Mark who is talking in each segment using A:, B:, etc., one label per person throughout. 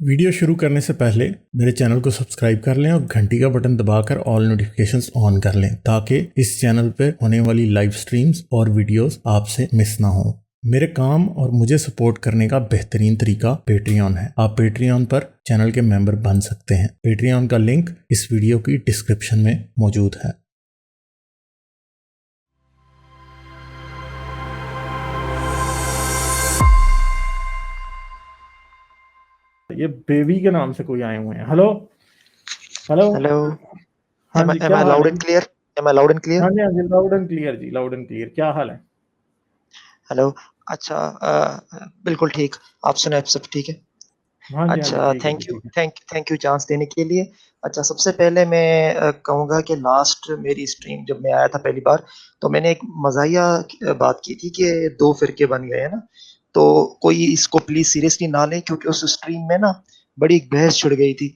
A: Video शुरू करने से पहले मेरे चैनल को सब्सक्राइब कर लें और घंटी का बटन दबाकर ऑल नोटिफिकेशंस ऑन कर लें ताकि इस चैनल पर होने वाली लाइव स्ट्रीम्स और वीडियोस आपसे मिस ना हो। मेरे काम और मुझे सपोर्ट करने का बेहतरीन तरीका पेट्रियन है। आप पेट्रियन पर चैनल के मेंबर बन सकते हैं। पेट्रियन का लिंक इस वीडियो की डिस्क्रिप्शन में मौजूद है।
B: ये बेबी के नाम से कोई आए हुए हैं। हेलो हेलो
C: हेलो,
B: हाँ
C: am
B: जी,
C: am
B: क्या
C: I
B: हाल
C: loud
B: है?
C: and clear? Am I loud and clear?
B: हाँ जी, लाउड एंड क्लियर जी, लाउड एंड क्लियर। क्या हाल है?
C: हेलो, अच्छा, बिल्कुल ठीक। आप सुनाएं, आप सब ठीक है?
B: हाँ जी
C: अच्छा,
B: ठीक है जी,
C: थैंक यू
B: ठीक है।
C: थैंक यू चांस देने के लिए। अच्छा, सबसे पहले मैं कहूँगा कि लास्ट मेरी स्ट्रीम जब मैं आया था पहली बार, तो मैंने एक मज़ाहिया बात की थी कि 2 फ़िरके बन गए हैं ना, तो कोई इसको प्लीज़ सीरियसली ना लें क्योंकि उस स्ट्रीम में ना बड़ी एक बहस छिड़ गई थी।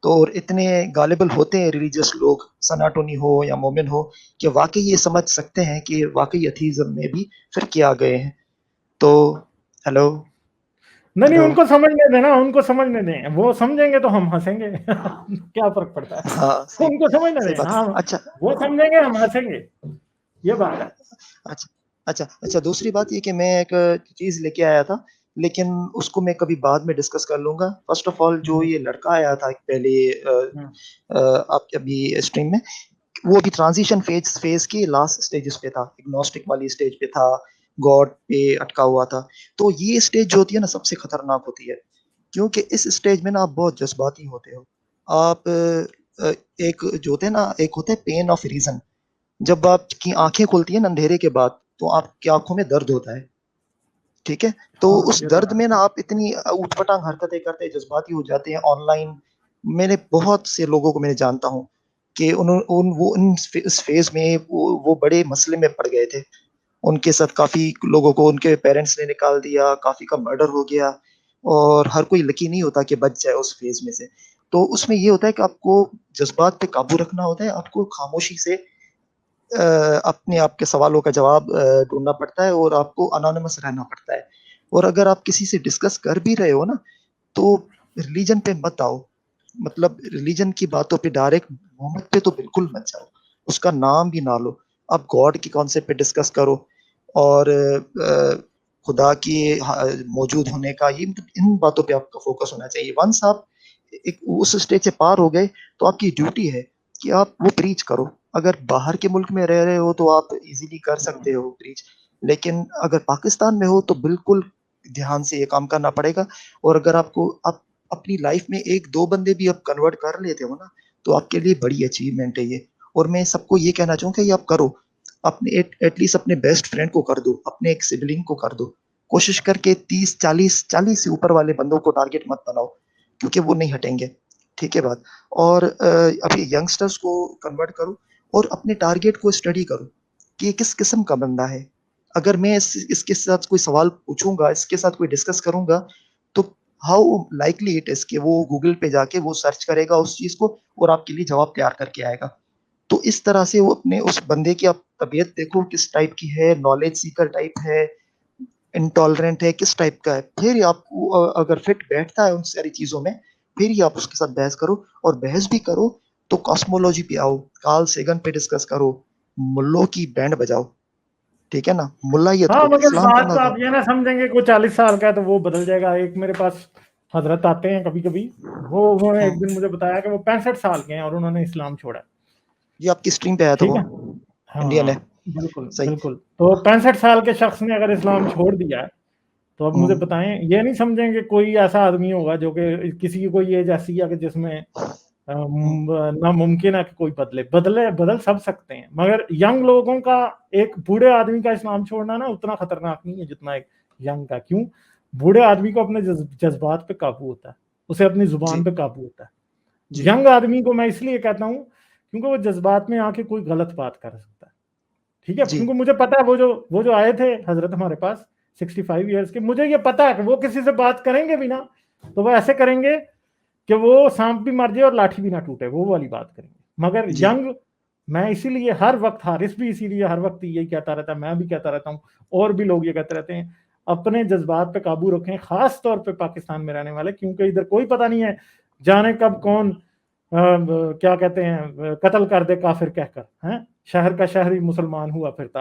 C: तो और इतने गॉलेबल होते हैं रिलीजियस लोग, सनातनी हो या मोमिन हो, कि वाक़ई ये समझ सकते हैं कि वाक़ई एथीज़्म में भी फ़िरके आ गए हैं। तो हेलो?
B: नहीं,
C: हेलो?
B: उनको समझने देना, उनको समझने दें। वो समझेंगे तो हम हँसेंगे। क्या फ़र्क पड़ता है?
C: हाँ, सही
B: उनको समझने
C: सही
B: दें।
C: बात।
B: हाँ,
C: अच्छा
B: वो समझेंगे, हम हँसेंगे। ये बात है।
C: अच्छा, दूसरी बात ये कि मैं एक चीज़ लेके आया था, लेकिन उसको मैं कभी बाद में डिस्कस कर लूँगा। फ़र्स्ट ऑफ ऑल जो
B: हुँ,
C: ये लड़का आया था पहले
B: हुँ।
C: आपके अभी स्ट्रीम में, वो अभी ट्रांज़िशन फ़ेज़ की लास्ट स्टेजेस पे था, एग्नोस्टिक वाली स्टेज पे था, गॉड पे अटका हुआ था। तो ये स्टेज जो होती है ना सबसे खतरनाक होती है, क्योंकि इस स्टेज में ना आप बहुत जज़्बाती होते हो। आप एक जो होते हैं ना, एक होता है पेन ऑफ रीज़न, जब आपकी आँखें खुलती हैं ना अंधेरे के बाद, तो आपकी आँखों में दर्द होता है, ठीक है? तो
B: हाँ,
C: उस
B: ये तो
C: दर्द
B: है।
C: में ना आप इतनी ऊट-पटांग हरकतें करते, जज़्बाती हो जाते हैं ऑनलाइन। मैंने बहुत से लोगों को मैं जानता हूँ कि उन्हों उन वो उन इस फ़ेज़ में वो बड़े मसले में पड़ गए थे। उनके साथ काफ़ी लोगों को उनके पेरेंट्स ने निकाल दिया, काफ़ी का मर्डर हो गया और हर कोई लकी नहीं होता कि बच जाए उस फ़ेज़ में से। तो उसमें ये होता है कि आपको जज़्बात पे काबू रखना होता है, आपको खामोशी से अपने आप के सवालों का जवाब ढूँढना पड़ता है और आपको एनोनिमस रहना पड़ता है। और अगर आप किसी से डिस्कस कर भी रहे हो ना, तो रिलीजन पे मत आओ। मतलब रिलीजन की बातों पे डायरेक्ट मोहम्मद पे तो बिल्कुल मत जाओ। उसका नाम भी ना लो। आप गॉड के कॉन्सेप्ट पे डिस्कस करो और खुदा की मौजूद होने का ये मतलब इन बातों पे आपका फ़ोकस होना चाहिए। वन्स आप एक उस स्टेज से पार हो गए, तो आपकी ड्यूटी है कि आप वो प्रीच करो। अगर बाहर के मुल्क में रह रहे हो तो आप ईज़िली कर सकते हो प्रीच, लेकिन अगर पाकिस्तान में हो तो बिल्कुल ध्यान से ये काम करना पड़ेगा। और अगर आप अपनी लाइफ़ में 1-2 बंदे भी आप कन्वर्ट कर लेते हो ना, तो आपके लिए बड़ी अचीवमेंट है ये। और मैं सबको ये कहना चाहूँगा ये आप करो। अपने एटलीस्ट अपने बेस्ट फ्रेंड को कर दो, अपने एक सिबलिंग को कर दो। कोशिश करके 30-40 से ऊपर वाले बंदों को टारगेट मत बनाओ, क्योंकि वो नहीं हटेंगे। ठीक है बात? और अभी यंगस्टर्स को कन्वर्ट करो और अपने टारगेट को स्टडी करो कि ये किस किस्म का बंदा है। अगर मैं इसके साथ कोई सवाल पूछूँगा, इसके साथ कोई डिस्कस करूँगा, तो हाउ लाइकली इट इज़ कि वो गूगल पे जाके वो सर्च करेगा उस चीज़ को और आपके लिए जवाब तैयार करके आएगा। तो इस तरह से वो अपने उस बंदे की आप तबीयत देखो किस टाइप की है, नॉलेज सीकर टाइप है, इंटॉलरेंट है, किस टाइप का है। फिर आप अगर फिट बैठता है उन सारी चीज़ों में, फिर ही आप उसके साथ बहस करो और बहस भी करो तो कॉस्मोलॉजी पे आओ, कार्ल सेगन पे डिस्कस करो, मुल्लों की बैंड बजाओ, ठीक है ना? मुल्लाहियत
B: हाँ,
C: को,
B: मगर
C: इस्लाम को
B: बात
C: ना
B: तो आप
C: दो।
B: ये ना समझेंगे कोई 40 साल का है तो वो बदल जाएगा। एक मेरे पास हज़रत आते हैं कभी-कभी, वो उन्होंने एक
C: हुँ,
B: दिन मुझे बताया कि वो 65 साल के हैं और उन्होंने इस्लाम छोड़ा है।
C: ये आपकी स्ट्रीम पे आया था
B: ठीक
C: वो,
B: है?
C: इंडियन है,
B: हाँ, बिल्कुल,
C: सही।
B: बिल्कुल। तो 65 साल के शख्स ने अगर इस्लाम छोड़ दिया है, तो अब
C: हुँ,
B: मुझे बताएँ, ये नहीं समझेंगे कोई ऐसा आदमी होगा जो कि किसी की कोई एज ऐसी है कि जिसमें
C: हुँ,
B: नामुमकिन है कि कोई बदल सब सकते हैं। मगर यंग लोगों का, एक बूढ़े आदमी का इस्लाम छोड़ना ना उतना खतरनाक नहीं है जितना एक यंग का। क्यों? बूढ़े आदमी को अपने जज़्बात पे काबू होता है, उसे अपनी ज़ुबान
C: जी,
B: पे काबू होता है।
C: जी,
B: यंग आदमी को मैं इसलिए कहता हूँ क्योंकि वो जज़्बात में आके कोई गलत बात कर सकता है। ठीक है?
C: जी,
B: क्योंकि मुझे पता है वो जो आए थे हज़रत हमारे पास 65 ईयर्स के, मुझे ये पता है कि वो किसी से बात करेंगे भी ना, तो वो ऐसे करेंगे कि वो सांप भी मर जाए और लाठी भी ना टूटे, वो वाली बात करेंगे। मगर
C: जी,
B: यंग, मैं इसीलिए हर वक्त, हारिस भी इसीलिए हर वक्त यही कहता रहता है, मैं भी कहता रहता हूँ और भी लोग ये कहते रहते हैं, अपने जज्बात पे काबू रखें, खास तौर पे पाकिस्तान में रहने वाले, क्योंकि इधर कोई पता नहीं है जाने कब कौन क्या कहते हैं कत्ल कर दे काफिर कहकर, हैं। शहर का शहर ही मुसलमान हुआ फिरता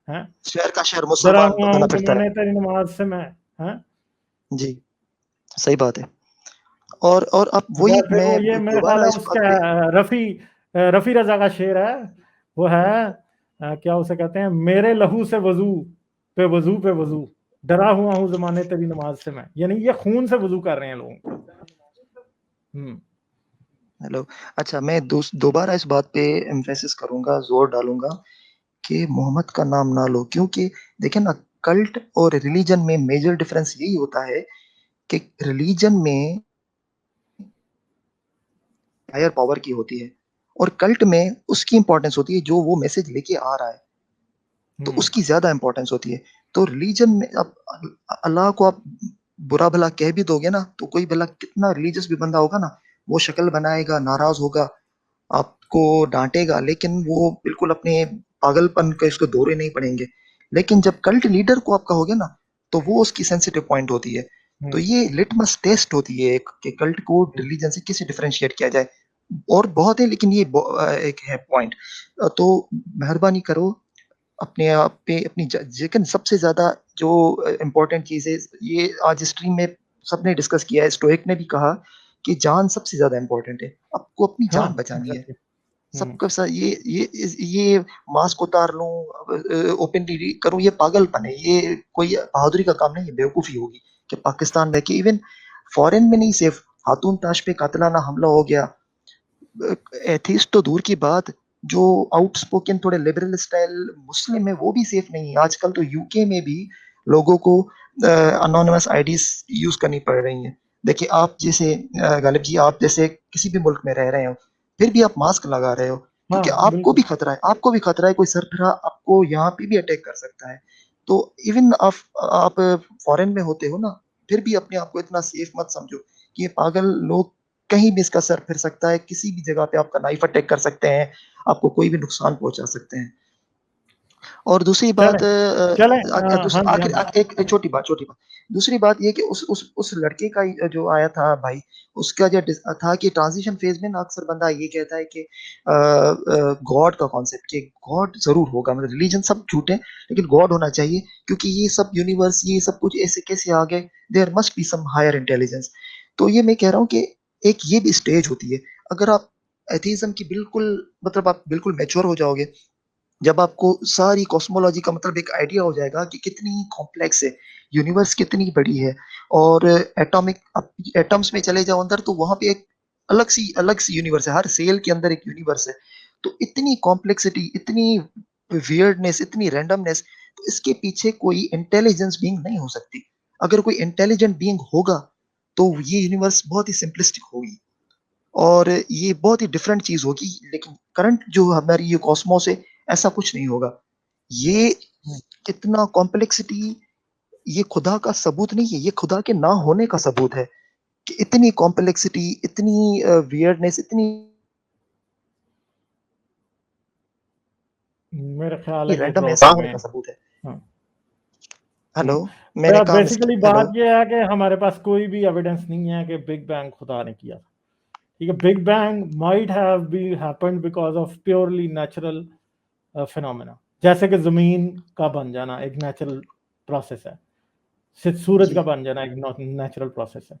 B: है,
C: शहर का शहर
B: डरा
C: मुसलमान
B: हुआ
C: बना
B: हूँ
C: फिरता
B: जमाने
C: है।
B: तेरी नमाज से मैं, हैं।
C: जी, सही बात है। और अब वही
B: जैसे वो
C: मैं
B: ये मेरे ख्याल
C: दोबारा
B: है
C: इस बात
B: उसका
C: पे
B: रफी रजा का शेर है, वो है क्या उसे कहते हैं, मेरे लहू से वजू पे वजू, डरा हुआ हूँ जमाने तेरी नमाज से मैं, यानी ये खून से वजू कर रहे हैं लोग।
C: हेलो, अच्छा मैं दोबारा इस बात पे एम्फेसिस करूँगा, ज़ोर डालूँगा कि मोहम्मद का नाम ना लो, क्योंकि देखिए ना, कल्ट और रिलीजन में मेजर डिफरेंस यही होता है कि रिलीजन में हायर पावर की होती है और कल्ट में उसकी इंपॉर्टेंस होती है जो वो मैसेज लेके आ रहा है, तो उसकी ज़्यादा इंपॉर्टेंस होती है। तो रिलीजन में अब अल्लाह को आप बुरा भला कह भी दोगे ना, तो कोई भला कितना रिलीजियस भी बंदा होगा ना, वो शक्ल बनाएगा, नाराज़ होगा, आपको डाँटेगा, लेकिन वो बिल्कुल अपने पागलपन के उसको दौरे नहीं पड़ेंगे। लेकिन जब कल्ट लीडर को आप कहोगे ना, तो वो उसकी सेंसिटिव पॉइंट होती है। तो ये लिटमस टेस्ट होती है एक कि कल्ट को रिलीजन से कैसे डिफरेंशिएट किया जाए। और बहुत है, लेकिन ये एक है पॉइंट। तो मेहरबानी करो अपने आप पे अपनी लेकिन सबसे ज़्यादा जो इम्पोर्टेंट चीज़ है, ये आज स्ट्रीम में सबने डिस्कस किया है, स्टोइक ने भी कहा कि जान सबसे ज़्यादा इम्पोर्टेंट है। आपको अपनी जान बचानी है। सबका सा ये मास्क उतार लूँ, ओपनली करूँ, ये पागलपन है, ये कोई बहादुरी का काम नहीं है, बेवकूफ़ी होगी कि पाकिस्तान में कि इवन फॉरेन में नहीं, सिर्फ खातून ताश पे कातिलाना हमला हो गया। एथीस्ट तो दूर की बात, जो आउटस्पोकन थोड़े लिबरल स्टाइल मुस्लिम है वो भी सेफ नहीं है। आजकल तो यूके में भी लोगों को अनोनिमस आईडीज यूज करनी पड़ रही हैं। देखिए आप जैसे गालिब जी, आप जैसे किसी भी मुल्क में रह रहे हो, फिर भी आप मास्क लगा रहे हो, क्योंकि आपको भी खतरा है, आपको भी खतरा है, कोई सरफरा आपको यहाँ पे भी अटैक कर सकता है। तो इवन आप फॉरेन में होते हो ना, फिर भी अपने आप को इतना सेफ मत समझो कि ये पागल लोग कहीं भी इसका सर फिर सकता है, किसी भी जगह पे आपका नाइफ अटैक कर सकते हैं, आपको कोई भी नुकसान पहुंचा सकते हैं। और दूसरी बात
B: चले हाँ जी,
C: आखिर एक छोटी बात दूसरी बात ये कि उस लड़के का जो आया था भाई, उसका जो था कि ट्रांजिशन फेज में ना अक्सर बंदा ये कहता है कि गॉड का कॉन्सेप्ट, कि गॉड जरूर होगा, मतलब रिलीजन सब झूठे लेकिन गॉड होना चाहिए, क्योंकि ये सब यूनिवर्स, ये सब कुछ ऐसे कैसे आ गए, there must be some higher intelligence. तो ये मैं कह रहा हूँ कि एक ये भी स्टेज होती है। अगर आप एथीज्म की बिल्कुल, मतलब आप बिल्कुल मैच्योर हो जाओगे, जब आपको सारी कॉस्मोलॉजी का मतलब एक आइडिया हो जाएगा कि कितनी कॉम्प्लेक्स है, यूनिवर्स कितनी बड़ी है, और एटम्स में चले जाओ अंदर, तो वहां पे एक अलग सी यूनिवर्स है, हर सेल के अंदर एक यूनिवर्स है। तो इतनी कॉम्प्लेक्सिटी, इतनी वियर्डनेस, इतनी रैंडमनेस, तो इसके पीछे कोई इंटेलिजेंस बीइंग नहीं हो सकती। अगर कोई इंटेलिजेंट बीइंग होगा तो ये यूनिवर्स बहुत ही सिंपलिस्टिक होगी और ये बहुत ही डिफरेंट चीज होगी। लेकिन करंट जो हमारी ये कॉस्मोस है, ऐसा कुछ नहीं होगा। ये इतना कॉम्प्लेक्सिटी, ये खुदा का सबूत नहीं है, ये खुदा के ना होने का सबूत है कि इतनी कॉम्प्लेक्सिटी, इतनी वियर्डनेस, इतनी
B: मेरे ख्याल है ये
C: रैंडमनेस
B: ड्रॉप
C: होने
B: में।
C: का सबूत है।
B: हाँ,
C: हेलो, मैंने कहा
B: बेसिकली
C: हेलो।
B: बात ये है कि हमारे पास कोई भी एविडेंस नहीं है कि बिग बैंग खुदा ने किया था। ठीक है, big bang might have B happened because of purely natural phenomena, जैसे कि जमीन का बन जाना एक नेचुरल प्रोसेस है, सूरज का बन जाना एक नेचुरल प्रोसेस है।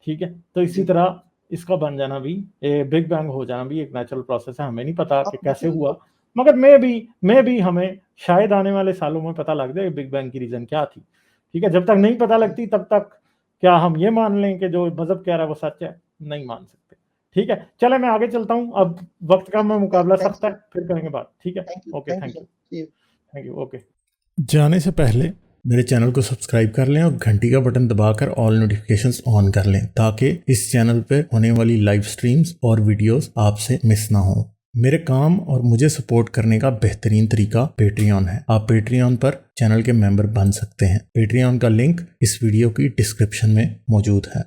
B: ठीक है, तो इसी तरह इसका बन जाना भी, बिग बैंग हो जाना भी एक नेचुरल प्रोसेस है। हमें नहीं पता कि कैसे हुआ, मगर मे भी हमें शायद आने वाले सालों में पता लग जाए बिग बैंग की रीजन क्या थी। ठीक है, जब तक नहीं पता लगती तब तक क्या हम ये मान लें कि जो मजहब कह रहा है वो सच है? नहीं मान सकते। ठीक है, चले मैं आगे चलता हूँ, अब वक्त का मैं मुकाबला सख्त है, फिर करेंगे बात। ठीक है, ओके, थैंक यू, ओके।
A: जाने से पहले मेरे चैनल को सब्सक्राइब कर लें और घंटी का बटन दबाकर ऑल नोटिफिकेशंस ऑन कर लें, ताकि इस चैनल पे होने वाली लाइव स्ट्रीम्स और वीडियोस आपसे मिस ना हो। मेरे काम और मुझे सपोर्ट करने का बेहतरीन तरीका पेट्रियन है। आप पेट्रियन पर चैनल के मेंबर बन सकते हैं। पेट्रियन का लिंक इस वीडियो की डिस्क्रिप्शन में मौजूद है।